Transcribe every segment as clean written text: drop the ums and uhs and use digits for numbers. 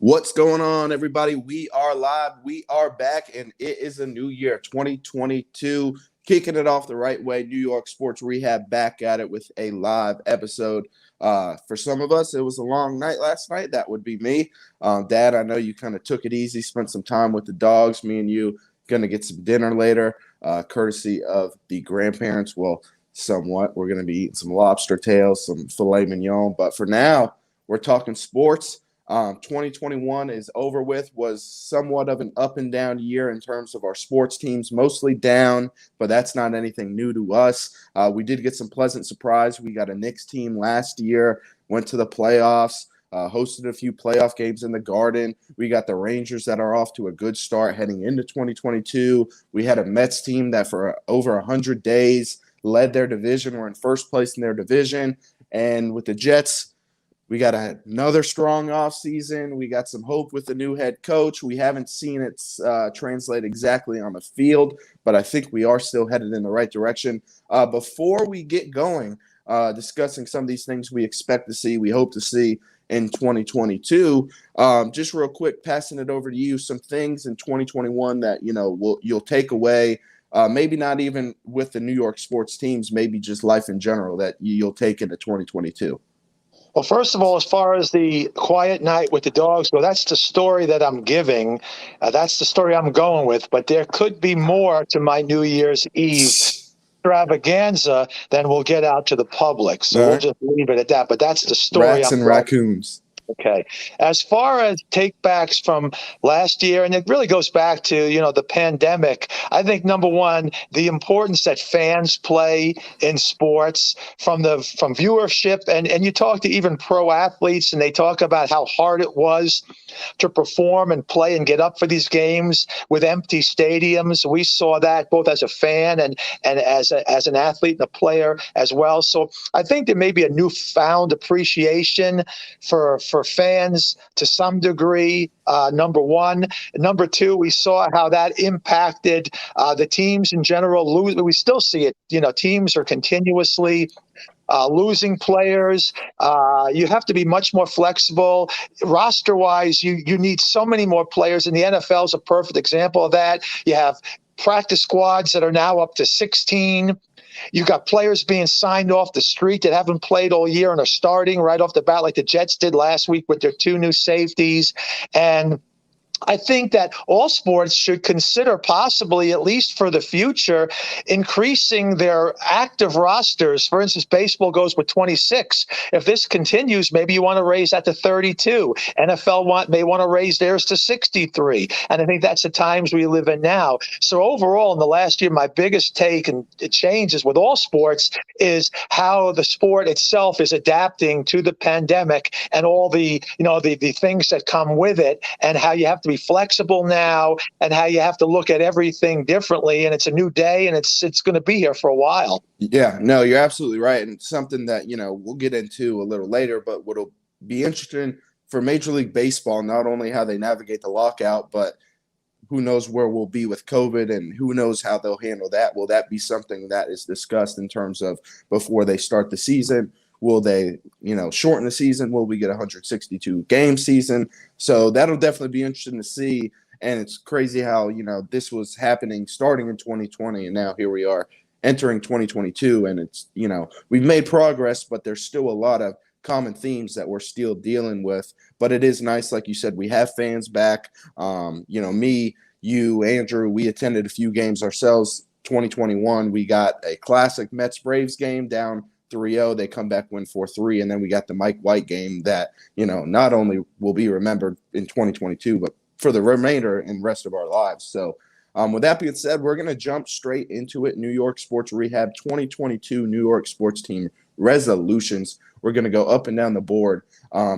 What's going on, everybody? We are live. We are back, and it is a new year, 2022. Kicking it off the right way. New York Sports Rehab back at it with a live episode. For some of us, it was a long night last night. That would be me. Dad, I know you kind of took it easy, spent some time with the dogs. Me and you going to get some dinner later, courtesy of the grandparents. Well, somewhat. We're going to be eating some lobster tails, some filet mignon. But for now, we're talking sports. 2021 is over with, was somewhat of an up and down year in terms of our sports teams, mostly down, but that's not anything new to us. We did get some pleasant surprise. We got a Knicks team last year, went to the playoffs, hosted a few playoff games in the Garden. We got the Rangers that are off to a good start heading into 2022. We had a Mets team that for over 100 days led their division. We're in first place in their division. And with the Jets, we got another strong offseason. We got some hope with the new head coach. We haven't seen it translate exactly on the field, but I think we are still headed in the right direction. Before we get going, discussing some of these things we expect to see, we hope to see in 2022, just real quick, passing it over to you, some things in 2021 that, you'll take away, maybe not even with the New York sports teams, maybe just life in general that you'll take into 2022. Well, first of all, as far as the quiet night with the dogs, well, that's the story that I'm giving. That's the story I'm going with. But there could be more to my New Year's Eve extravaganza than we'll get out to the public. So we'll just leave it at that. But that's the story. Rats and raccoons. Okay. As far as takebacks from last year, and it really goes back to, the pandemic, I think, number one, the importance that fans play in sports from viewership. And you talk to even pro athletes, and they talk about how hard it was to perform and play and get up for these games with empty stadiums. We saw that both as a fan and as an athlete and a player as well. So I think there may be a newfound appreciation for fans to some degree, number one. Number two, we saw how that impacted the teams in general. We still see it. Teams are continuously losing players. You have to be much more flexible. Roster-wise, you need so many more players, and the NFL is a perfect example of that. You have practice squads that are now up to 16. You've got players being signed off the street that haven't played all year and are starting right off the bat like the Jets did last week with their two new safeties. And I think that all sports should consider possibly, at least for the future, increasing their active rosters. For instance, baseball goes with 26. If this continues, maybe you want to raise that to 32. NFL may want to raise theirs to 63. And I think that's the times we live in now. So overall, in the last year, my biggest take and changes with all sports is how the sport itself is adapting to the pandemic and all the things that come with it, and how you have to be flexible now, and how you have to look at everything differently. And it's a new day, and it's going to be here for a while. Yeah, no, you're absolutely right. And something that, we'll get into a little later, but what'll be interesting for Major League Baseball, not only how they navigate the lockout, but who knows where we'll be with COVID, and who knows how they'll handle that. Will that be something that is discussed in terms of before they start the season? Will they, shorten the season? Will we get a 162 game season? So that'll definitely be interesting to see. And it's crazy how, this was happening starting in 2020, and now here we are entering 2022. And it's, we've made progress, but there's still a lot of common themes that we're still dealing with. But it is nice, like you said, we have fans back. Me, you, Andrew, we attended a few games ourselves. 2021, we got a classic Mets-Braves game down 3-0. They come back, win 4-3, and then we got the Mike White game that, not only will be remembered in 2022, but for the remainder and rest of our lives. So with that being said, we're going to jump straight into it. New York Sports Rehab 2022 New York sports team resolutions. We're going to go up and down the board,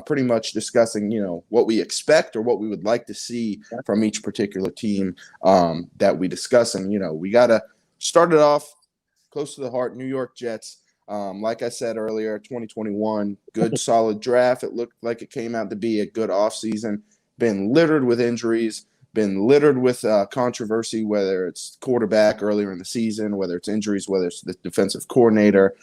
pretty much discussing, what we expect or what we would like to see from each particular team that we discuss. And, we got to start it off close to the heart, New York Jets. Like I said earlier, 2021, good solid draft. It looked like it came out to be a good offseason. Been littered with injuries, been littered with controversy, whether it's quarterback earlier in the season, whether it's injuries, whether it's the defensive coordinator,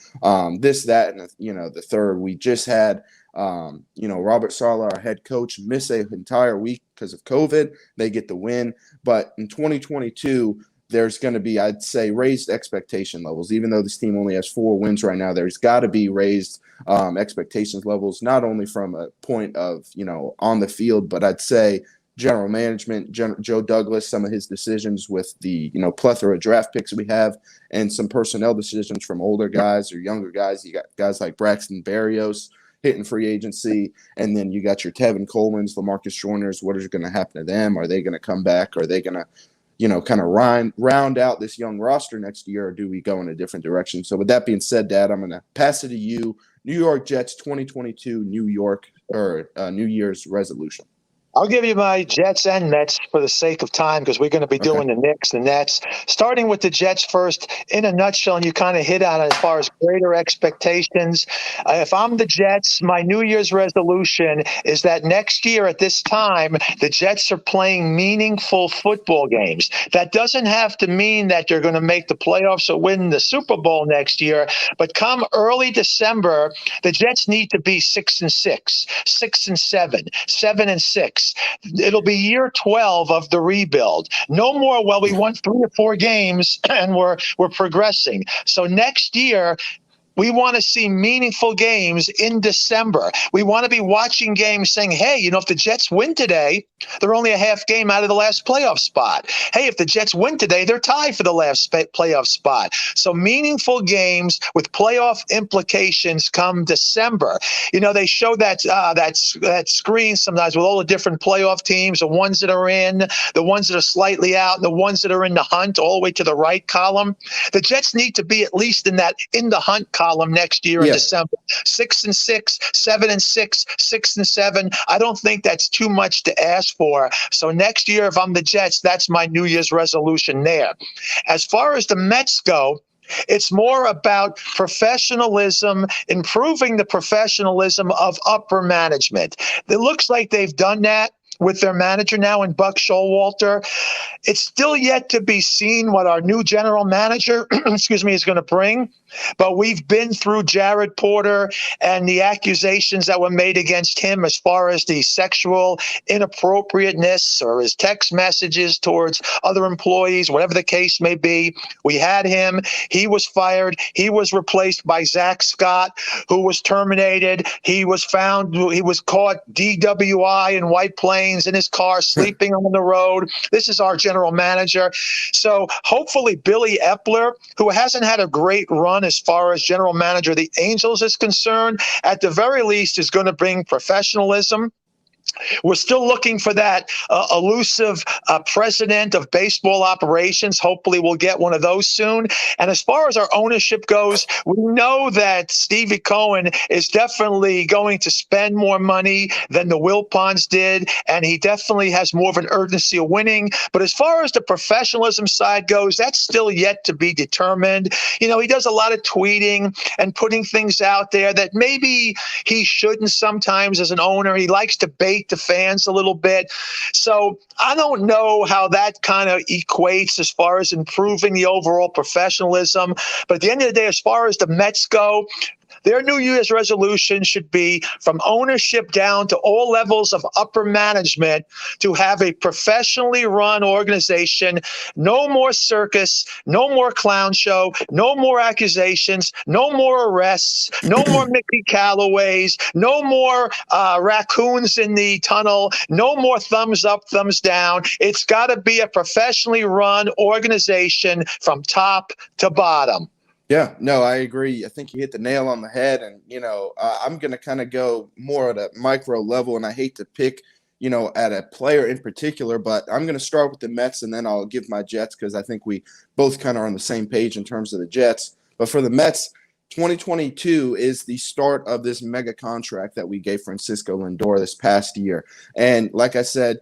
this, that, and the third. We just had Robert Saleh, our head coach, miss an entire week because of COVID. They get the win. But in 2022, there's going to be, I'd say, raised expectation levels. Even though this team only has 4 wins right now, there's got to be raised expectations levels, not only from a point of, on the field, but I'd say general management, Joe Douglas, some of his decisions with the, plethora of draft picks we have, and some personnel decisions from older guys or younger guys. You got guys like Braxton Berrios hitting free agency, and then you got your Tevin Colemans, LaMarcus Joyners. What is going to happen to them? Are they going to come back? Are they going to kind of round out this young roster next year, or do we go in a different direction? So with that being said, Dad, I'm going to pass it to you. New York Jets 2022 New Year's resolution. I'll give you my Jets and Mets for the sake of time, because we're going to be doing the Knicks, the Nets. Starting with the Jets first, in a nutshell, and you kind of hit on it as far as greater expectations. If I'm the Jets, my New Year's resolution is that next year at this time, the Jets are playing meaningful football games. That doesn't have to mean that you're going to make the playoffs or win the Super Bowl next year, but come early December, the Jets need to be 6-6, 6-7, 7-6. It'll be year 12 of the rebuild. No more, well, we won 3 or 4 games and we're progressing. So next year, we want to see meaningful games in December. We want to be watching games saying, hey, if the Jets win today, they're only a half game out of the last playoff spot. Hey, if the Jets win today, they're tied for the last playoff spot. So meaningful games with playoff implications come December. They show that screen sometimes with all the different playoff teams, the ones that are in, the ones that are slightly out, and the ones that are in the hunt all the way to the right column. The Jets need to be at least in the hunt column next year in December. 6-6, 7-6, 6-7. I don't think that's too much to ask for. So next year, if I'm the Jets, that's my New Year's resolution there. As far as the Mets go, it's more about professionalism, improving the professionalism of upper management. It looks like they've done that with their manager now in Buck Showalter. It's still yet to be seen what our new general manager, is going to bring. But we've been through Jared Porter and the accusations that were made against him as far as the sexual inappropriateness or his text messages towards other employees, whatever the case may be. We had him. He was fired. He was replaced by Zach Scott, who was terminated. He was caught DWI in White Plains in his car, sleeping on the road. This is our general manager. So hopefully Billy Epler, who hasn't had a great run as far as general manager of the Angels is concerned, at the very least is going to bring professionalism. We're still looking for that elusive president of baseball operations. Hopefully we'll get one of those soon. And as far as our ownership goes, we know that Stevie Cohen is definitely going to spend more money than the Wilpons did, and he definitely has more of an urgency of winning. But as far as the professionalism side goes, that's still yet to be determined. He does a lot of tweeting and putting things out there that maybe he shouldn't sometimes as an owner. He likes to bait the fans a little bit. So I don't know how that kind of equates as far as improving the overall professionalism. But at the end of the day, as far as the Mets go, their New Year's resolution should be from ownership down to all levels of upper management to have a professionally run organization. No more circus, no more clown show, no more accusations, no more arrests, no more Mickey Callaways, no more raccoons in the tunnel, no more thumbs up, thumbs down. It's got to be a professionally run organization from top to bottom. Yeah, no, I agree. I think you hit the nail on the head. And, I'm going to kind of go more at a micro level, and I hate to pick, at a player in particular, but I'm going to start with the Mets and then I'll give my Jets because I think we both kind of are on the same page in terms of the Jets. But for the Mets, 2022 is the start of this mega contract that we gave Francisco Lindor this past year. And like I said,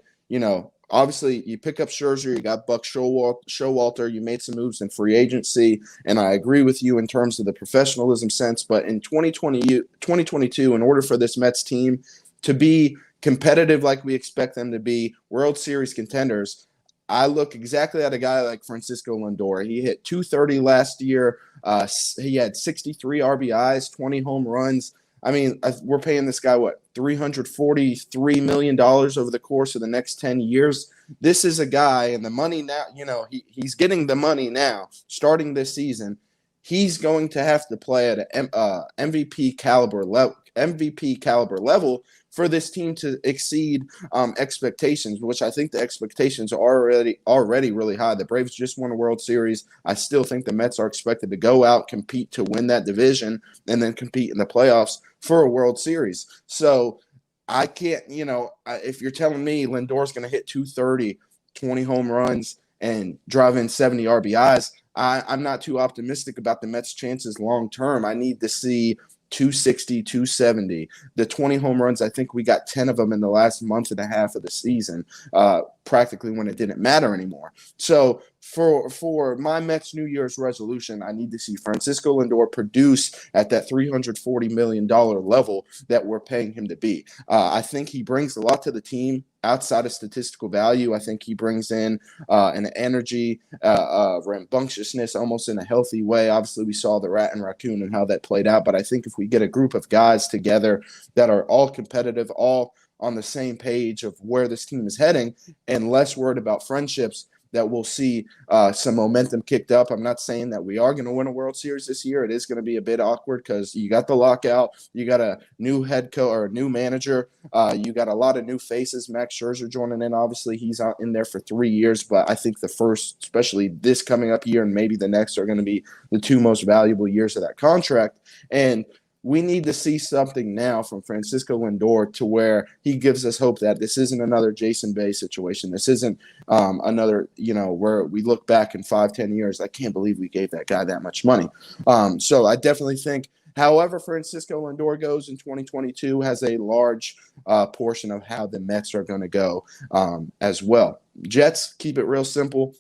obviously, you pick up Scherzer, you got Buck Showalter, you made some moves in free agency, and I agree with you in terms of the professionalism sense. But in 2022, in order for this Mets team to be competitive like we expect them to be, World Series contenders, I look exactly at a guy like Francisco Lindor. He hit 230 last year. He had 63 RBIs, 20 home runs. I mean, we're paying this guy, what, $343 million over the course of the next 10 years. This is a guy, and the money now, he's getting the money now, starting this season. He's going to have to play at an MVP caliber level for this team to exceed expectations, which I think the expectations are already really high. The Braves just won a World Series. I still think the Mets are expected to go out, compete to win that division, and then compete in the playoffs for a World Series. So I can't, if you're telling me Lindor's going to hit 230, 20 home runs, and drive in 70 RBIs, I'm not too optimistic about the Mets' chances long term. I need to see 260, 270. The 20 home runs, I think we got 10 of them in the last month and a half of the season, practically when it didn't matter anymore. So for my Mets New Year's resolution, I need to see Francisco Lindor produce at that $340 million level that we're paying him to be. I think he brings a lot to the team outside of statistical value. I think he brings in an energy, rambunctiousness, almost in a healthy way. Obviously, we saw the Rat and Raccoon and how that played out. But I think if we get a group of guys together that are all competitive, all on the same page of where this team is heading, and less worried about friendships, that we'll see some momentum kicked up. I'm not saying that we are going to win a World Series this year. It is going to be a bit awkward because you got the lockout, you got a new head coach or a new manager, you got a lot of new faces. Max Scherzer joining in. Obviously, he's out in there for 3 years, but I think the first, especially this coming up year and maybe the next, are going to be the two most valuable years of that contract. And we need to see something now from Francisco Lindor to where he gives us hope that this isn't another Jason Bay situation. This isn't another, where we look back in 5-10 years. I can't believe we gave that guy that much money. So I definitely think, however Francisco Lindor goes in 2022 has a large portion of how the Mets are going to go as well. Jets, keep it real simple.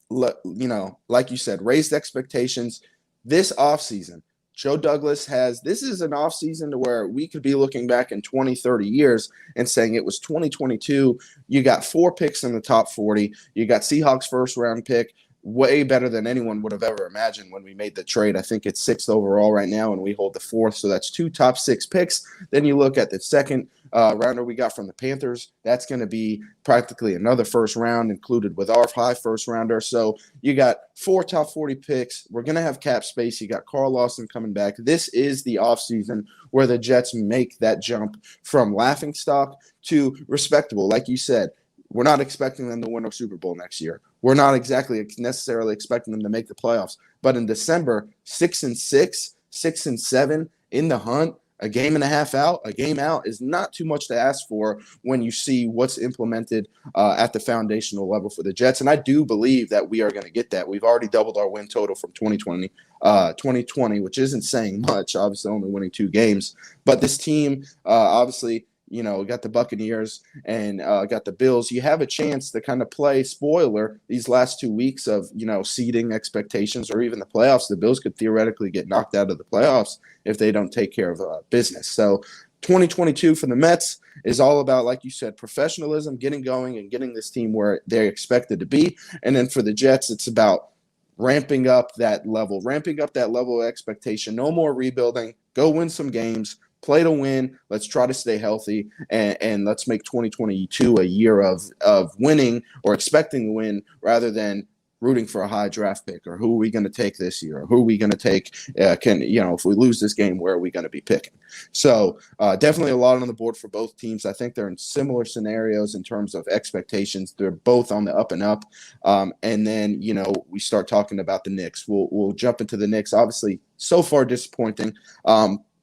Like you said, raised expectations this offseason. Joe Douglas this is an offseason to where we could be looking back in 20, 30 years and saying it was 2022. You got 4 picks in the top 40. You got Seahawks first round pick, way better than anyone would have ever imagined when we made the trade. I think it's 6th overall right now, and we hold the 4th. So that's 2 top 6 picks. Then you look at the second rounder we got from the Panthers. That's going to be practically another first round included with our high first rounder. So you got 4 top 40 picks. We're going to have cap space. You got Carl Lawson coming back. This is the offseason where the Jets make that jump from laughingstock to respectable. Like you said, we're not expecting them to win a Super Bowl next year. We're not exactly necessarily expecting them to make the playoffs. But in December, 6-6, 6-7 in the hunt, a game and a half out, a game out is not too much to ask for when you see what's implemented at the foundational level for the Jets. And I do believe that we are going to get that. We've already doubled our win total from 2020, which isn't saying much, obviously only winning 2 games. But this team, obviously, got the Buccaneers and got the Bills. You have a chance to kind of play spoiler these last 2 weeks of, seeding expectations or even the playoffs. The Bills could theoretically get knocked out of the playoffs if they don't take care of business. So 2022 for the Mets is all about, like you said, professionalism, getting going and getting this team where they're expected to be. And then for the Jets, it's about ramping up that level of expectation. No more rebuilding. Go win some games. Play to win. Let's try to stay healthy, and let's make 2022 a year of winning or expecting to win rather than rooting for a high draft pick or who are we going to take this year or who are we going to take. If we lose this game, where are we going to be picking? So definitely a lot on the board for both teams. I think they're in similar scenarios in terms of expectations. They're both on the up and up. And then, we start talking about the Knicks. We'll jump into the Knicks. Obviously, so far disappointing.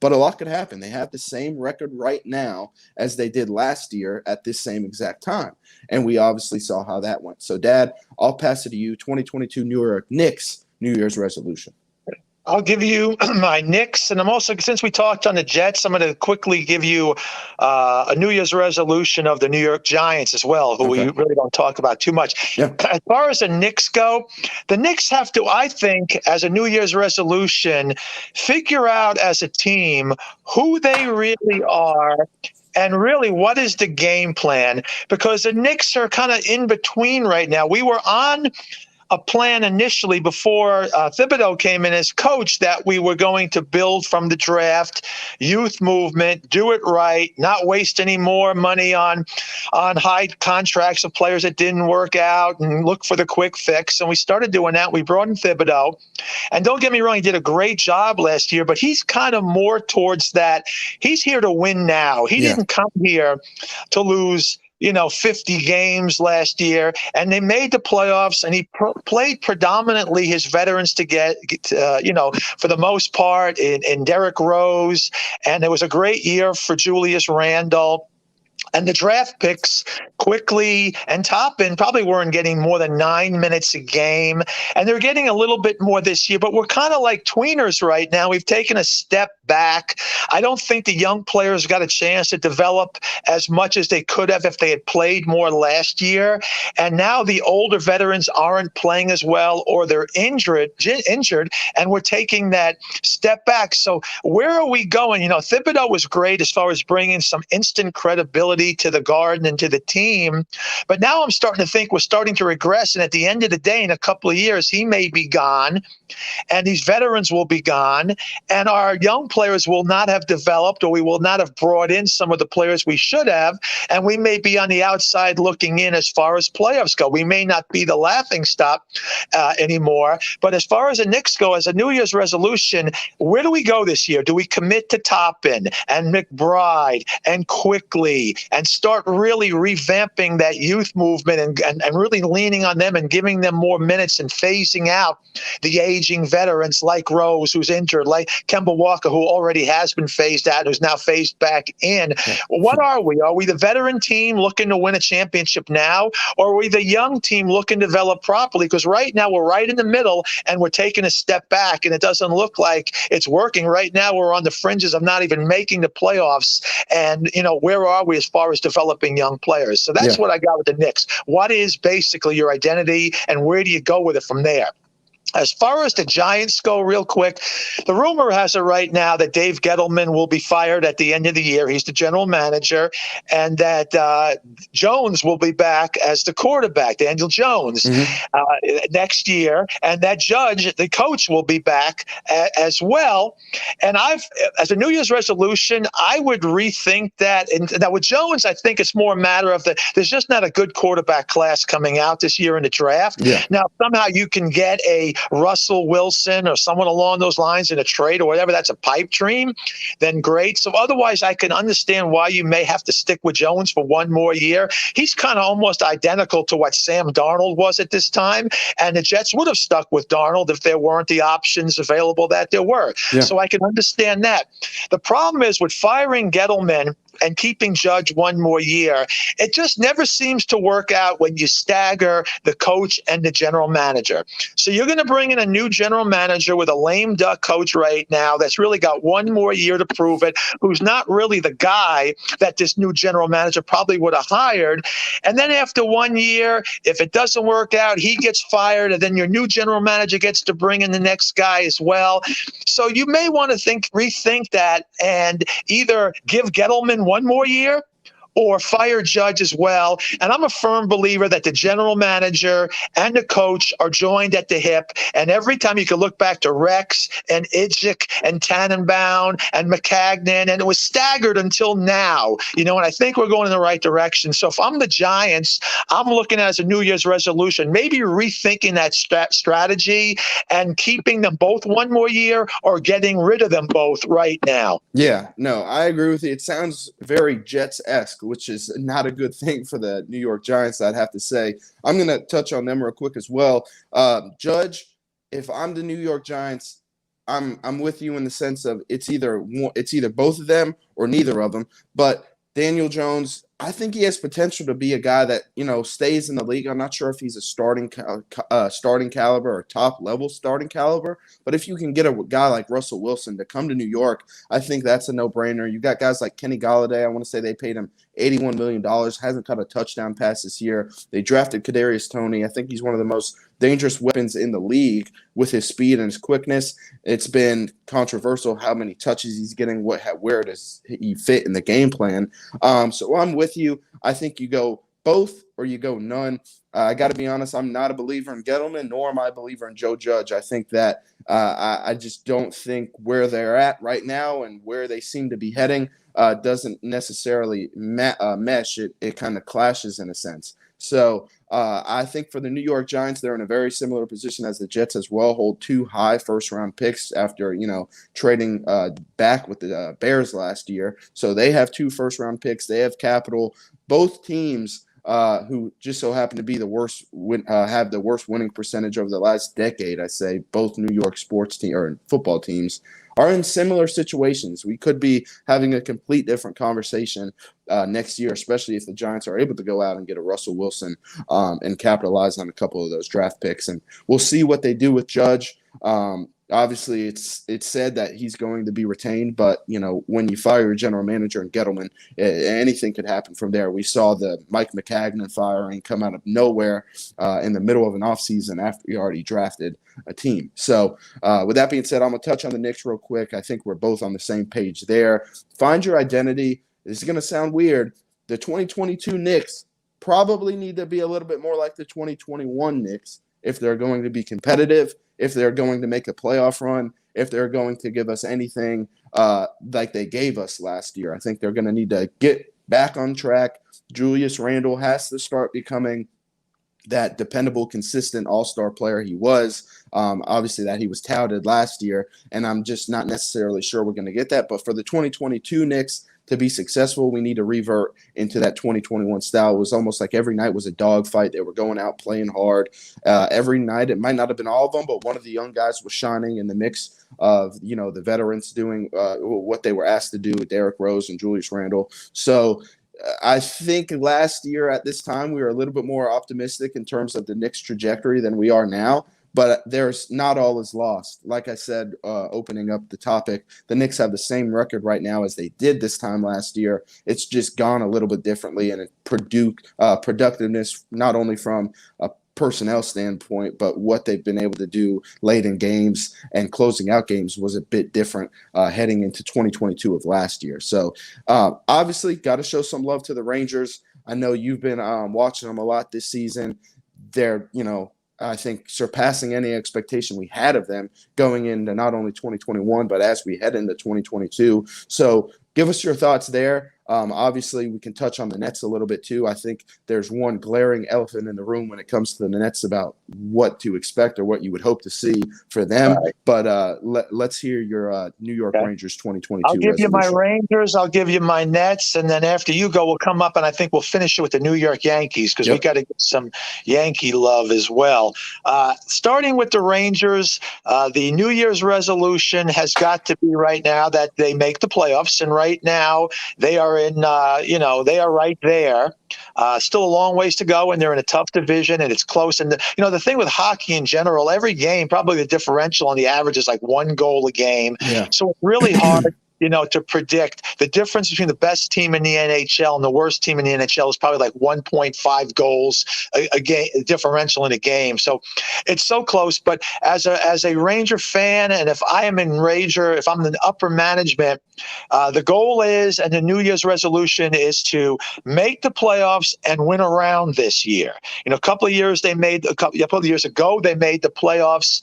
But a lot could happen. They have the same record right now as they did last year at this same exact time. And we obviously saw how that went. So, Dad, I'll pass it to you. 2022 New York Knicks New Year's resolution. I'll give you my Knicks, and I'm also, since we talked on the Jets, I'm going to quickly give you a New Year's resolution of the New York Giants as well, who we really don't talk about too much. Yeah. As far as the Knicks go, the Knicks have to, I think, as a New Year's resolution, figure out as a team who they really are and really what is the game plan, because the Knicks are kind of in between right now. We were on a plan initially before Thibodeau came in as coach that we were going to build from the draft, youth movement, do it right, not waste any more money on high contracts of players that didn't work out and look for the quick fix. And we started doing that. We brought in Thibodeau. And don't get me wrong, he did a great job last year, but he's kind of more towards that. He's here to win now. He didn't come here to lose 50 games last year, and they made the playoffs, and he played predominantly his veterans to get for the most part in Derrick Rose, and it was a great year for Julius Randle. And the draft picks quickly and Toppin probably weren't getting more than 9 minutes a game. And they're getting a little bit more this year, but we're kind of like tweeners right now. We've taken a step back. I don't think the young players got a chance to develop as much as they could have if they had played more last year. And now the older veterans aren't playing as well, or they're injured, and we're taking that step back. So where are we going? Thibodeau was great as far as bringing some instant credibility to the Garden and to the team. But now I'm starting to think we're starting to regress. And at the end of the day, in a couple of years, he may be gone, and these veterans will be gone, and our young players will not have developed, or we will not have brought in some of the players we should have, and we may be on the outside looking in as far as playoffs go. We may not be the laughingstock anymore. But as far as the Knicks go, as a New Year's resolution, where do we go this year? Do we commit to Toppin and McBride and Quickly and start really revamping that youth movement and really leaning on them and giving them more minutes and phasing out the aging veterans like Rose, who's injured, like Kemba Walker, who already has been phased out, who's now phased back in? What are we? Are we the veteran team looking to win a championship now, or are we the young team looking to develop properly? Because right now we're right in the middle, and we're taking a step back, and it doesn't look like it's working. Right now we're on the fringes of not even making the playoffs, and where are we as far as developing young players? So that's what I got with the Knicks. What is basically your identity, and where do you go with it from there? As far as the Giants go, real quick, the rumor has it right now that Dave Gettleman will be fired at the end of the year. He's the general manager, and that Jones will be back as the quarterback, Daniel Jones, next year, and that Judge, the coach, will be back as well. And as a New Year's resolution, I would rethink that. And now with Jones, I think it's more a matter of there's just not a good quarterback class coming out this year in the draft. Now, somehow you can get a Russell Wilson or someone along those lines in a trade or whatever, that's a pipe dream, then great. So otherwise, I can understand why you may have to stick with Jones for one more year. He's kind of almost identical to what Sam Darnold was at this time, and the Jets would have stuck with Darnold if there weren't the options available that there were. So I can understand that. The problem is with firing Gettleman and keeping Judge one more year, it just never seems to work out when you stagger the coach and the general manager. So you're going to bring in a new general manager with a lame duck coach right now that's really got one more year to prove it, who's not really the guy that this new general manager probably would have hired. And then after 1 year, if it doesn't work out, he gets fired, and then your new general manager gets to bring in the next guy as well. So you may want to rethink that and either give Gettleman one more year or fire Judge as well. And I'm a firm believer that the general manager and the coach are joined at the hip. And every time you can look back to Rex and Idzik and Tannenbaum and McCagnon, and it was staggered until now, and I think we're going in the right direction. So if I'm the Giants, I'm looking at it as a New Year's resolution, maybe rethinking that strategy and keeping them both one more year or getting rid of them both right now. Yeah, no, I agree with you. It sounds very Jets-esque, which is not a good thing for the New York Giants, I'd have to say. I'm going to touch on them real quick as well. Judge, if I'm the New York Giants, I'm with you in the sense of it's either both of them or neither of them. But Daniel Jones, I think he has potential to be a guy that, stays in the league. I'm not sure if he's a starting caliber or top level starting caliber, but if you can get a guy like Russell Wilson to come to New York, I think that's a no-brainer. You got guys like Kenny Golladay. I want to say they paid him $81 million, hasn't caught a touchdown pass this year. They drafted Kadarius Toney. I think he's one of the most dangerous weapons in the league with his speed and his quickness. It's been controversial how many touches he's getting, where does he fit in the game plan. So I'm with you. I think you go both or you go none. I got to be honest, I'm not a believer in Gettleman, nor am I a believer in Joe Judge. I think that I just don't think where they're at right now and where they seem to be heading doesn't necessarily mesh. It kind of clashes in a sense. So I think for the New York Giants, they're in a very similar position as the Jets as well. Hold 2 high first-round picks after trading back with the Bears last year. So they have 2 first-round picks. They have capital. Both teams who just so happen to be the worst have the worst winning percentage over the last decade. I say both New York sports team or football teams are in similar situations. We could be having a complete different conversation next year, especially if the Giants are able to go out and get a Russell Wilson and capitalize on a couple of those draft picks. And we'll see what they do with Judge. Obviously, it's said that he's going to be retained, but when you fire your general manager in Gettleman, anything could happen from there. We saw the Mike McCagnon firing come out of nowhere in the middle of an offseason after he already drafted a team. So with that being said, I'm going to touch on the Knicks real quick. I think we're both on the same page there. Find your identity. This is going to sound weird. The 2022 Knicks probably need to be a little bit more like the 2021 Knicks if they're going to be competitive, if they're going to make a playoff run, if they're going to give us anything like they gave us last year. I think they're going to need to get back on track. Julius Randle has to start becoming that dependable, consistent all-star player he was. Obviously, that he was touted last year, and I'm just not necessarily sure we're going to get that. But for the 2022 Knicks to be successful, we need to revert into that 2021 style. It was almost like every night was a dogfight. They were going out playing hard every night. It might not have been all of them, but one of the young guys was shining in the mix of the veterans doing what they were asked to do with Derrick Rose and Julius Randle. So I think last year at this time we were a little bit more optimistic in terms of the Knicks' trajectory than we are now. But there's not all is lost. Like I said, opening up the topic, the Knicks have the same record right now as they did this time last year. It's just gone a little bit differently, and it productiveness not only from a personnel standpoint, but what they've been able to do late in games and closing out games was a bit different heading into 2022 of last year. So obviously got to show some love to the Rangers. I know you've been watching them a lot this season. They're, I think surpassing any expectation we had of them going into not only 2021, but as we head into 2022. So give us your thoughts there. Obviously, we can touch on the Nets a little bit too. I think there's one glaring elephant in the room when it comes to the Nets about what to expect or what you would hope to see for them. Right. But let's hear your New York Rangers 2022 I'll give resolution. you my Rangers. I'll give you my Nets. And then after you go, we'll come up and I think we'll finish it with the New York Yankees because we got to get some Yankee love as well. Starting with the Rangers, the New Year's resolution has got to be right now that they make the playoffs. And right now they are in, they are right there. Still a long ways to go, and they're in a tough division, and it's close. And the thing with hockey in general, every game, probably the differential on the average is like 1 goal a game. Yeah. So it's really hard. To predict the difference between the best team in the NHL and the worst team in the NHL is probably like 1.5 goals a game differential in a game. So it's so close. But as a Ranger fan, and if I am in Ranger, if I'm in the upper management, the goal is, and the New Year's resolution is to make the playoffs and win around this year. A couple of years ago, they made the playoffs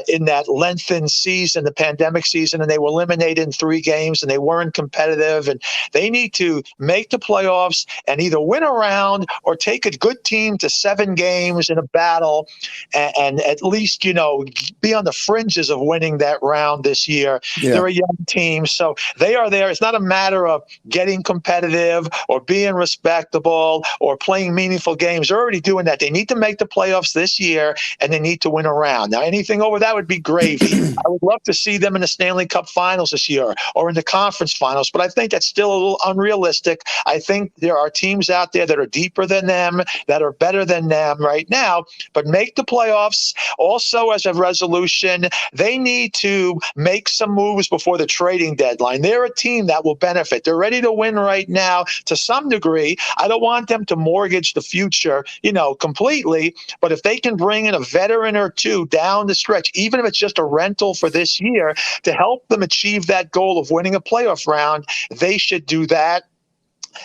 in that lengthened season, the pandemic season, and they were eliminated in 3 games and they weren't competitive. And they need to make the playoffs and either win around or take a good team to 7 games in a battle and at least, be on the fringes of winning that round this year. Yeah. They're a young team, so they are there. It's not a matter of getting competitive or being respectable or playing meaningful games. They're already doing that. They need to make the playoffs this year and they need to win around. Now, anything over that would be gravy. I would love to see them in the Stanley Cup Finals this year or in the conference finals, but I think that's still a little unrealistic. I think there are teams out there that are deeper than them, that are better than them right now, but make the playoffs. Also, as a resolution, they need to make some moves before the trading deadline. They're a team that will benefit. They're ready to win right now to some degree. I don't want them to mortgage the future, completely, but if they can bring in a veteran or 2 down the stretch, even if it's just a rental for this year, to help them achieve that goal of winning a playoff round, they should do that.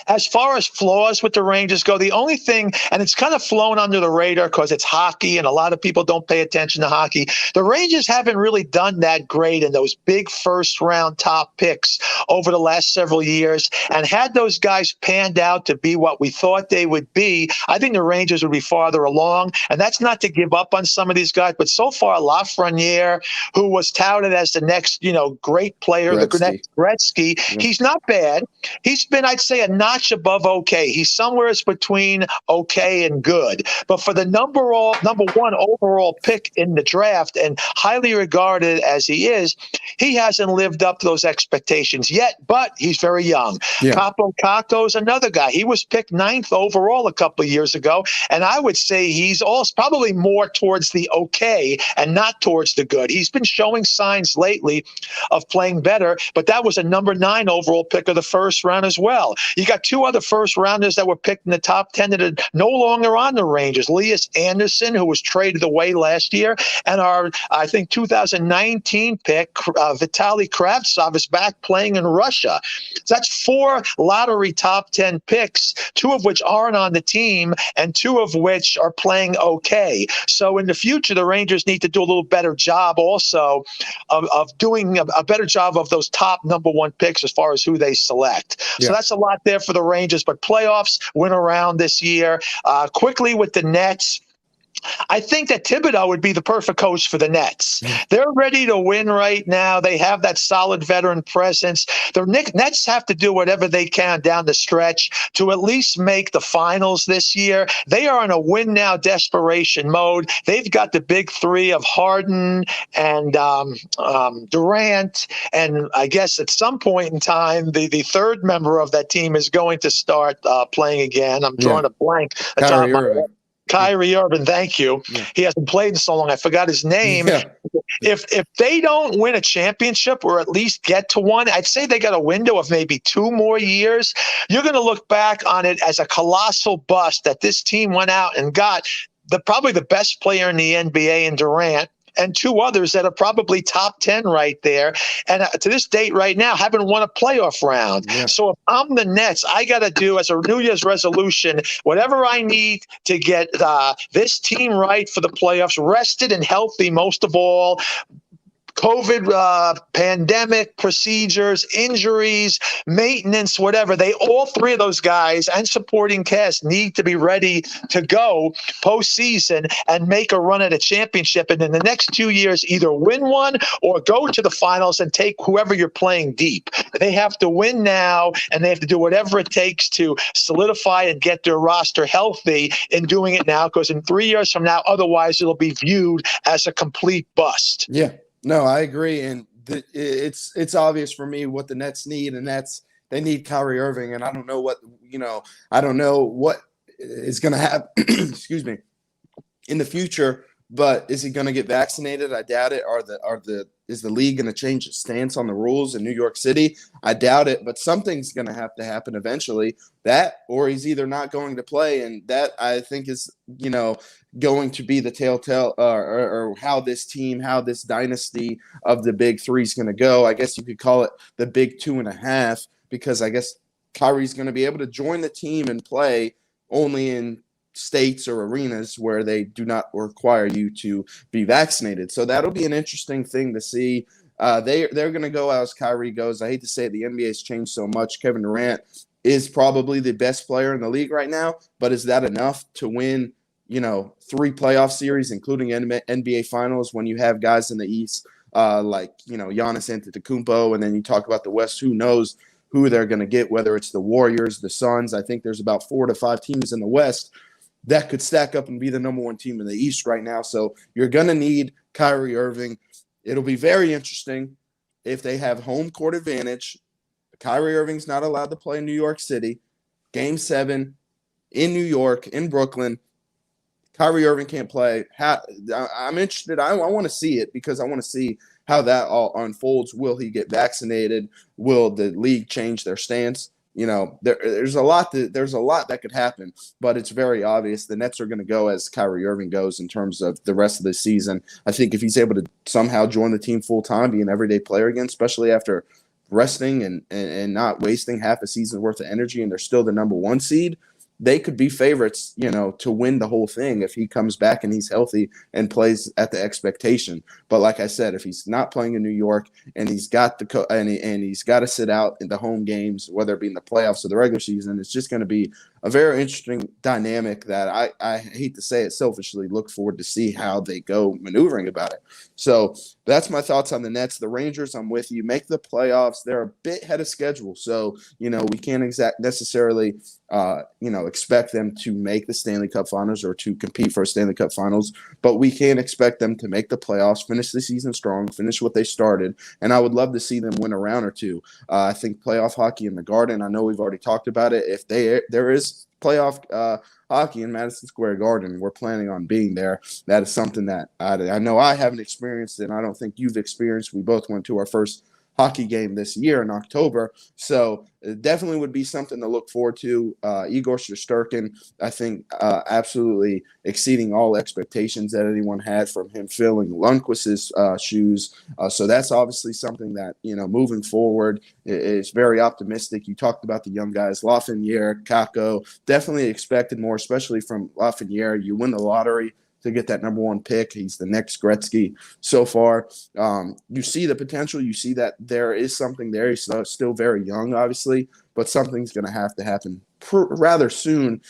As far as flaws with the Rangers go, the only thing, and it's kind of flown under the radar because it's hockey and a lot of people don't pay attention to hockey, the Rangers haven't really done that great in those big first-round top picks over the last several years. And had those guys panned out to be what we thought they would be, I think the Rangers would be farther along. And that's not to give up on some of these guys, but so far, Lafreniere, who was touted as the next, great player, the next Gretzky, he's not bad. He's been, I'd say, a notch above okay. He's somewhere between okay and good. But for the number one overall pick in the draft and highly regarded as he is, he hasn't lived up to those expectations yet, but he's very young. Yeah. Capo Caco's another guy. He was picked 9th overall a couple of years ago, and I would say he's also probably more towards the okay and not towards the good. He's been showing signs lately of playing better, but that was a number 9 overall pick of the first round as well. You got 2 other first rounders that were picked in the top 10 that are no longer on the Rangers. Elias Anderson, who was traded away last year, and our, I think, 2019 pick, Vitaly Kravtsov, is back playing in Russia. So that's 4 lottery top 10 picks, 2 of which aren't on the team and 2 of which are playing okay. So in the future, the Rangers need to do a little better job also of doing a better job of those top number 1 picks as far as who they select. Yeah. So that's a lot there for the Rangers, but playoffs went around this year. Quickly with the Nets, I think that Thibodeau would be the perfect coach for the Nets. They're ready to win right now. They have that solid veteran presence. The Nets have to do whatever they can down the stretch to at least make the finals this year. They are in a win-now desperation mode. They've got the big 3 of Harden and Durant, and I guess at some point in time, the third member of that team is going to start playing again. I'm drawing a blank. Kyrie Irving, thank you. Yeah. He hasn't played in so long. I forgot his name. Yeah. If they don't win a championship or at least get to one, I'd say they got a window of maybe 2 more years. You're going to look back on it as a colossal bust that this team went out and got probably the best player in the NBA in Durant, and 2 others that are probably top 10 right there. And to this date right now, haven't won a playoff round. Yeah. So if I'm the Nets, I got to do as a New Year's resolution, whatever I need to get this team right for the playoffs, rested and healthy most of all. COVID, pandemic procedures, injuries, maintenance, whatever. All 3 of those guys and supporting cast need to be ready to go postseason and make a run at a championship. And in the next 2 years, either win one or go to the finals and take whoever you're playing deep. They have to win now, and they have to do whatever it takes to solidify and get their roster healthy in doing it now, because in 3 years from now, otherwise it'll be viewed as a complete bust. Yeah. No, I agree, and it's obvious for me what the Nets need, and that's they need Kyrie Irving, and I don't know what is going to happen. Excuse me, in the future. But is he going to get vaccinated? I doubt it. Is the league going to change its stance on the rules in New York City? I doubt it. But something's going to have to happen eventually. That, or he's either not going to play, and that I think is going to be the telltale or how this team, how this dynasty of the big 3 is going to go. I guess you could call it the big 2.5, because I guess Kyrie's going to be able to join the team and play only in states or arenas where they do not require you to be vaccinated. So that'll be an interesting thing to see. They're going to go as Kyrie goes. I hate to say it, the NBA's changed so much. Kevin Durant is probably the best player in the league right now, but is that enough to win 3 playoff series, including NBA Finals, when you have guys in the East like Giannis Antetokounmpo, and then you talk about the West, who knows who they're going to get, whether it's the Warriors, the Suns. I think there's about 4 to 5 teams in the West that could stack up and be the number 1 team in the East right now. So you're going to need Kyrie Irving. It'll be very interesting if they have home court advantage. Kyrie Irving's not allowed to play in New York City. Game 7 in New York, in Brooklyn. Kyrie Irving can't play. I'm interested. I want to see it, because I want to see how that all unfolds. Will he get vaccinated? Will the league change their stance? There's a lot that could happen, but it's very obvious the Nets are going to go as Kyrie Irving goes in terms of the rest of the season. I think if he's able to somehow join the team full time, be an everyday player again, especially after resting and not wasting half a season's worth of energy, and they're still the number one seed, they could be favorites, to win the whole thing if he comes back and he's healthy and plays at the expectation. But like I said, if he's not playing in New York and he's got and he's got to sit out in the home games, whether it be in the playoffs or the regular season, it's just going to be a very interesting dynamic that I hate to say it selfishly, look forward to see how they go maneuvering about it. So that's my thoughts on the Nets. The Rangers, I'm with you. Make the playoffs. They're a bit ahead of schedule. So, we can't necessarily, expect them to make the Stanley Cup Finals or to compete for a Stanley Cup Finals, but we can expect them to make the playoffs, finish the season strong, finish what they started, and I would love to see them win a round or two. I think playoff hockey in the Garden, I know we've already talked about it. If there is playoff hockey in Madison Square Garden, we're planning on being there. That is something that I know I haven't experienced, and I don't think you've experienced. We both went to our first hockey game this year in October, so it definitely would be something to look forward to. Igor Shesterkin, I think, absolutely exceeding all expectations that anyone had from him filling Lundqvist's shoes. So that's obviously something that, moving forward is very optimistic. You talked about the young guys, Lafreniere, Kakko, definitely expected more, especially from Lafreniere. You win the lottery to get that number one pick. He's the next Gretzky so far. You see the potential. You see that there is something there. He's still very young, obviously, but something's going to happen rather soon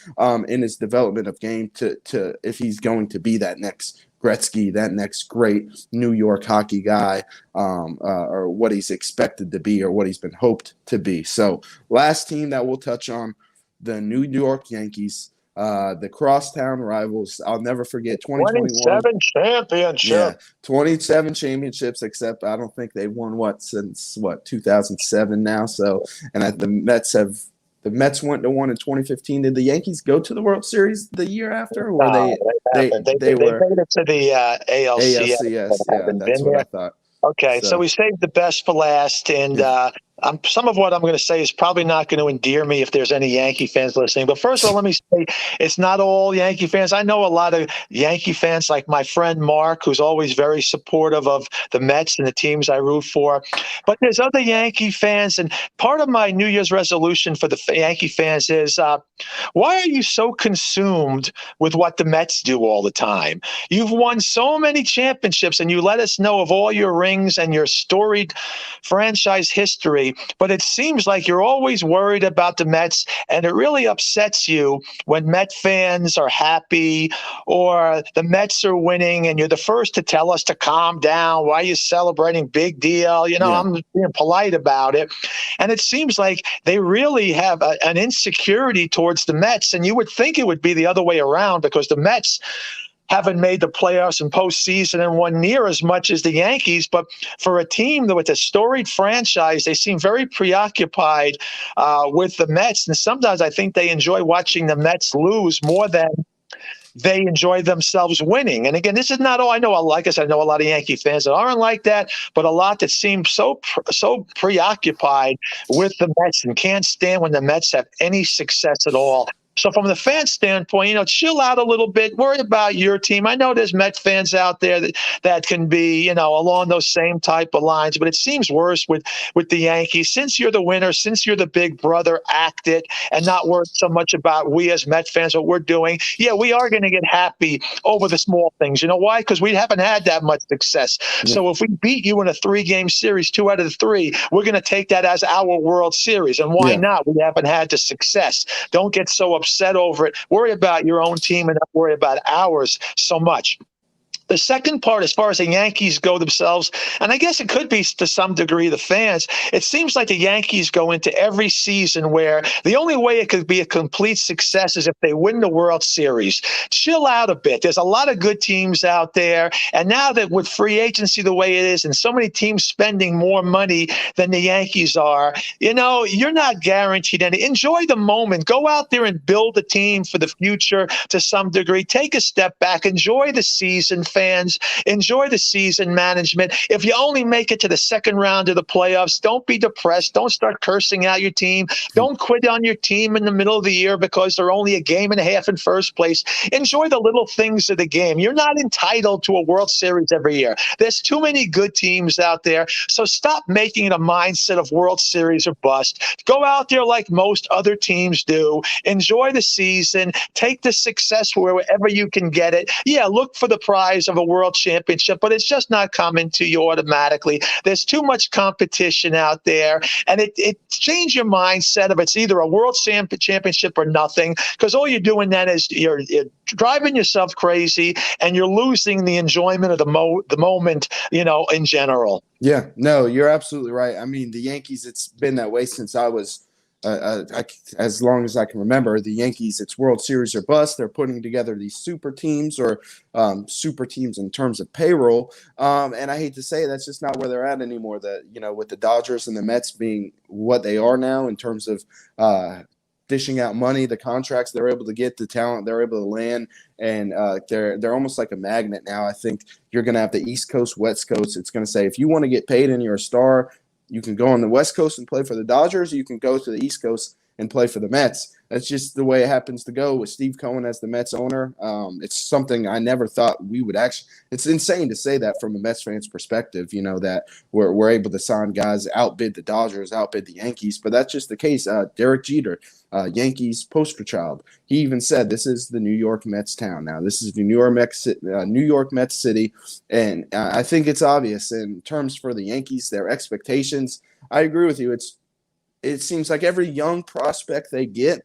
in his development of game to if he's going to be that next Gretzky, that next great New York hockey guy, or what he's expected to be or what he's been hoped to be. So last team that we'll touch on, the New York Yankees. The crosstown rivals. I'll never forget 2021. 27 championships. Yeah, 27 championships, except I don't think they've won since 2007 now. So, and the Mets went to one in 2015. Did the Yankees go to the World Series the year after, or No, they were made it to the ALCS. ALCS? Yeah, that's what I thought. Okay, so we saved the best for last, and some of what I'm going to say is probably not going to endear me if there's any Yankee fans listening. But first of all, let me say it's not all Yankee fans. I know a lot of Yankee fans, like my friend Mark, who's always very supportive of the Mets and the teams I root for. But there's other Yankee fans, and part of my New Year's resolution for the Yankee fans is, why are you so consumed with what the Mets do all the time? You've won so many championships, and you let us know of all your rings and your storied franchise history, but it seems like you're always worried about the Mets, and it really upsets you when Met fans are happy or the Mets are winning, and you're the first to tell us to calm down. Why are you celebrating? Big deal. I'm being polite about it. And it seems like they really have an insecurity towards the Mets, and you would think it would be the other way around because the Mets haven't made the playoffs and postseason and won near as much as the Yankees. But for a team with a storied franchise, they seem very preoccupied with the Mets. And sometimes I think they enjoy watching the Mets lose more than they enjoy themselves winning. And again, this is not all. I know, like I said, I know a lot of Yankee fans that aren't like that, but a lot that seem so preoccupied with the Mets and can't stand when the Mets have any success at all. So from the fan standpoint, chill out a little bit. Worry about your team. I know there's Met fans out there that can be, along those same type of lines, but it seems worse with the Yankees. Since you're the winner, since you're the big brother, act it and not worry so much about we as Met fans, what we're doing. Yeah, we are going to get happy over the small things. You know why? Because we haven't had that much success. Yeah. So if we beat you in a 3-game series, 2 out of the 3, we're going to take that as our World Series. And why not? We haven't had the success. Don't get so upset over it. Worry about your own team and not worry about ours so much. The second part, as far as the Yankees go themselves, and I guess it could be to some degree the fans, it seems like the Yankees go into every season where the only way it could be a complete success is if they win the World Series. Chill out a bit. There's a lot of good teams out there. And now that with free agency the way it is and so many teams spending more money than the Yankees are, you're not guaranteed any. Enjoy the moment. Go out there and build a team for the future to some degree. Take a step back. Enjoy the season. fans, enjoy the season management. If you only make it to the second round of the playoffs, don't be depressed. Don't start cursing out your team. Don't quit on your team in the middle of the year because they're only a game and a half in first place. Enjoy the little things of the game. You're not entitled to a World Series every year. There's too many good teams out there. So stop making it a mindset of World Series or bust. Go out there like most other teams do. Enjoy the season. Take the success wherever you can get it. Yeah, look for the prize of a world championship, but it's just not coming to you automatically. There's too much competition out there, and it change your mindset of it's either a world championship or nothing, because all you're doing then is you're driving yourself crazy, and you're losing the enjoyment of the moment, in general. Yeah, no, you're absolutely right. I mean, the Yankees, it's been that way since I was as long as I can remember. The Yankees, it's World Series or bust. They're putting together these super teams or super teams in terms of payroll. And I hate to say that's just not where they're at anymore. With the Dodgers and the Mets being what they are now in terms of dishing out money, the contracts they're able to get, the talent they're able to land, and they're almost like a magnet now. I think you're going to have the East Coast, West Coast. It's going to say if you want to get paid and you're a star, you can go on the West Coast and play for the Dodgers. Or you can go to the East Coast and play for the Mets. That's just the way it happens to go with Steve Cohen as the Mets owner. It's something I never thought we would actually – it's insane to say that from a Mets fan's perspective, that we're able to sign guys, outbid the Dodgers, outbid the Yankees. But that's just the case. Derek Jeter, Yankees poster child, he even said this is the New York Mets town now. This is the New York Mets city. And I think it's obvious in terms for the Yankees, their expectations. I agree with you. It seems like every young prospect they get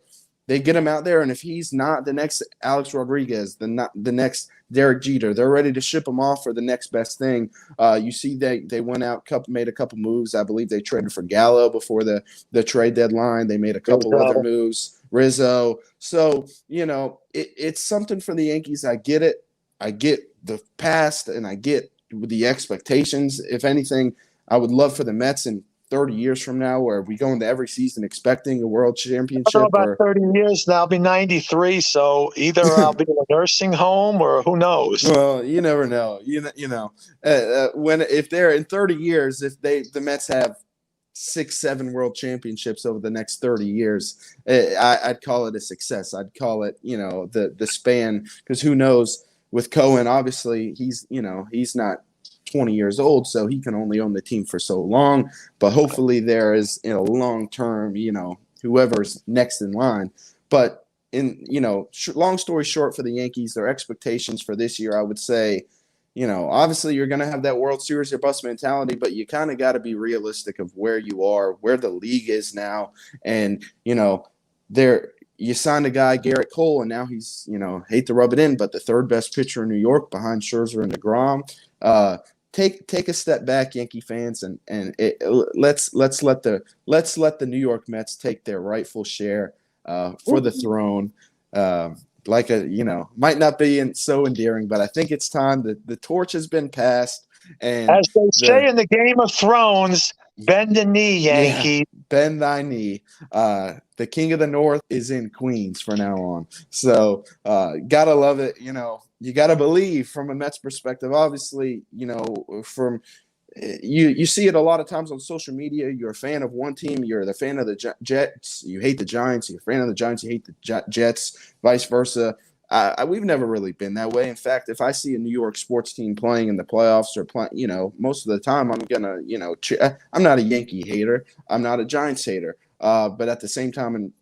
him out there, and if he's not the next Alex Rodriguez, the next Derek Jeter, they're ready to ship him off for the next best thing. You see they went out, made a couple moves. I believe they traded for Gallo before the trade deadline. They made a couple other moves, Rizzo. So, it's something for the Yankees. I get it. I get the past, and I get the expectations. If anything, I would love for the Mets and 30 years from now, where we go into every season expecting a world championship? I don't know about 30 years, now I'll be 93, so either I'll be in a nursing home or who knows. Well, you never know. If they're in 30 years, if the Mets have 6-7 world championships over the next 30 years, I'd call it a success. I'd call it, the span, because who knows with Cohen, obviously he's not 20 years old, so he can only own the team for so long. But hopefully there is in a long term, whoever's next in line. But long story short, for the Yankees, their expectations for this year, I would say, obviously you're going to have that World Series or bust mentality, but you kind of got to be realistic of where you are, where the league is now, and you signed a guy, Garrett Cole, and now he's, hate to rub it in, but the third best pitcher in New York behind Scherzer and DeGrom. Take a step back, Yankee fans, and let's let the New York Mets take their rightful share for the throne. Might not be so endearing, but I think it's time. The torch has been passed, and as they say in the Game of Thrones, bend the knee, Yankee. Yeah, bend thy knee. The King of the North is in Queens from now on. So gotta love it. You gotta believe from a Mets perspective. Obviously, from you see it a lot of times on social media. You're a fan of one team. You're the fan of the Jets. You hate the Giants. You're a fan of the Giants. You hate the Jets. Vice versa. We've never really been that way. In fact, if I see a New York sports team playing in the playoffs or most of the time, I'm gonna, I'm not a Yankee hater. I'm not a Giants hater. But at the same time, in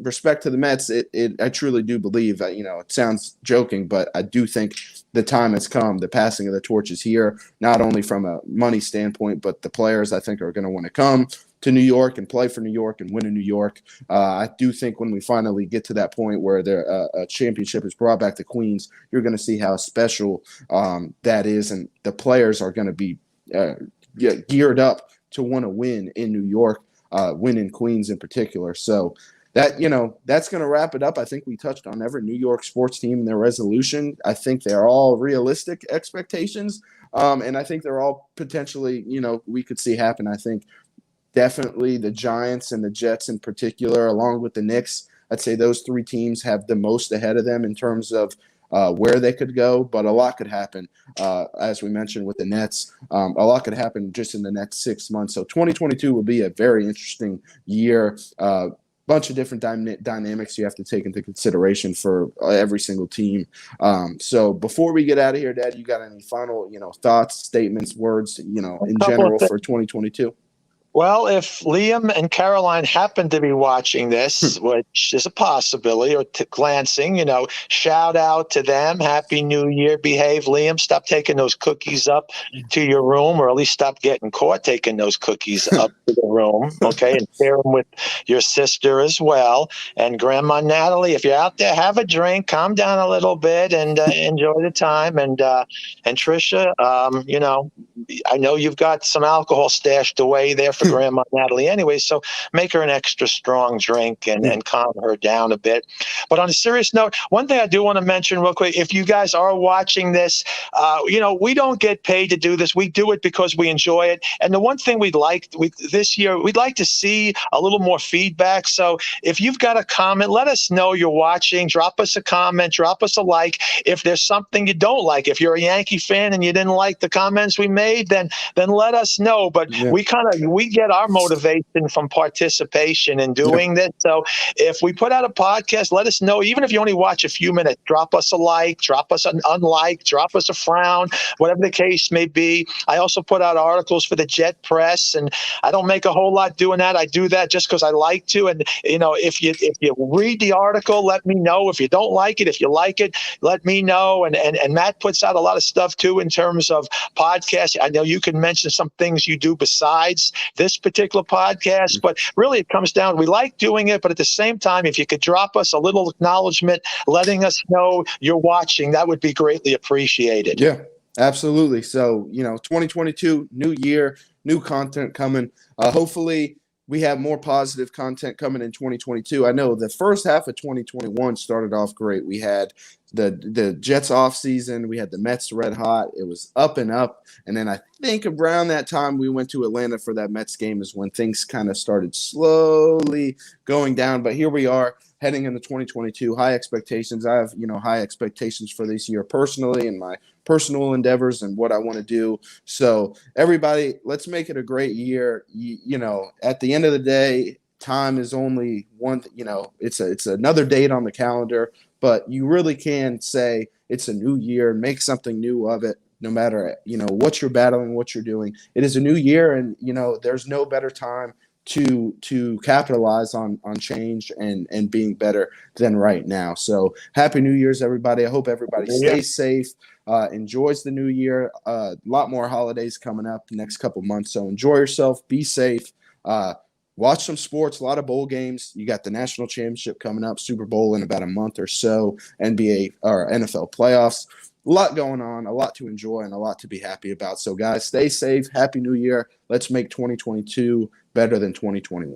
respect to the Mets, I truly do believe that, it sounds joking, but I do think the time has come. The passing of the torch is here, not only from a money standpoint, but the players I think are going to want to come to New York and play for New York and win in New York. I do think when we finally get to that point where a championship is brought back to Queens, you're going to see how special that is, and the players are going to be geared up to want to win in New York, win in Queens in particular. So that's going to wrap it up. I think we touched on every New York sports team and their resolution. I think they're all realistic expectations, and I think they're all potentially, we could see happen. I think definitely the Giants and the Jets in particular, along with the Knicks, I'd say those three teams have the most ahead of them in terms of where they could go, but a lot could happen. As we mentioned with the Nets, a lot could happen just in the next 6 months. So 2022 will be a very interesting year. Bunch of different dynamics you have to take into consideration for every single team. So before we get out of here, Dad, you got any final, thoughts, statements, words, in couple of general for 2022? Well, if Liam and Caroline happen to be watching this, which is a possibility, or glancing, shout out to them. Happy New Year. Behave, Liam. Stop taking those cookies up to your room, or at least stop getting caught taking those cookies up to the room. Okay. And share them with your sister as well. And Grandma Natalie, if you're out there, have a drink, calm down a little bit, and enjoy the time. And Trisha, I know you've got some alcohol stashed away there for Grandma Natalie anyway, so make her an extra strong drink and calm her down a bit. But on a serious note, one thing I do want to mention real quick, if you guys are watching this, we don't get paid to do this. We do it because we enjoy it. And the one thing this year, we'd like to see a little more feedback. So if you've got a comment, let us know you're watching. Drop us a comment, drop us a like. If there's something you don't like, if you're a Yankee fan and you didn't like the comments we made, then let us know. But we get our motivation from participation in doing this. So if we put out a podcast, let us know. Even if you only watch a few minutes, drop us a like, drop us an unlike, drop us a frown, whatever the case may be. I also put out articles for the Jet Press, and I don't make a whole lot doing that. I do that just because I like to. And if you read the article, let me know. If you don't like it, if you like it, let me know. And Matt puts out a lot of stuff too in terms of podcasts. I know you can mention some things you do besides this particular podcast, but really it comes down, we like doing it, but at the same time, if you could drop us a little acknowledgement, letting us know you're watching, that would be greatly appreciated. Yeah, absolutely. So, 2022, new year, new content coming. Hopefully we have more positive content coming in 2022. I know the first half of 2021 started off great. We had the Jets off season. We had the Mets red hot. It was up and up. And then I think around that time we went to Atlanta for that Mets game is when things kind of started slowly going down. But here we are heading into 2022, high expectations. I have, high expectations for this year personally and my personal endeavors and what I want to do. So everybody, let's make it a great year. At the end of the day, time is only one, it's another date on the calendar, but you really can say it's a new year, make something new of it, no matter, what you're battling, what you're doing. It is a new year, and, there's no better time to capitalize on change and being better than right now. So happy New Year's, everybody. I hope everybody stays safe, enjoys the new year. A lot more holidays coming up next couple months. So enjoy yourself, be safe, watch some sports, a lot of bowl games. You got the national championship coming up, Super Bowl in about a month or so, NBA or NFL playoffs. A lot going on, a lot to enjoy, and a lot to be happy about. So, guys, stay safe. Happy New Year. Let's make 2022 better than 2021.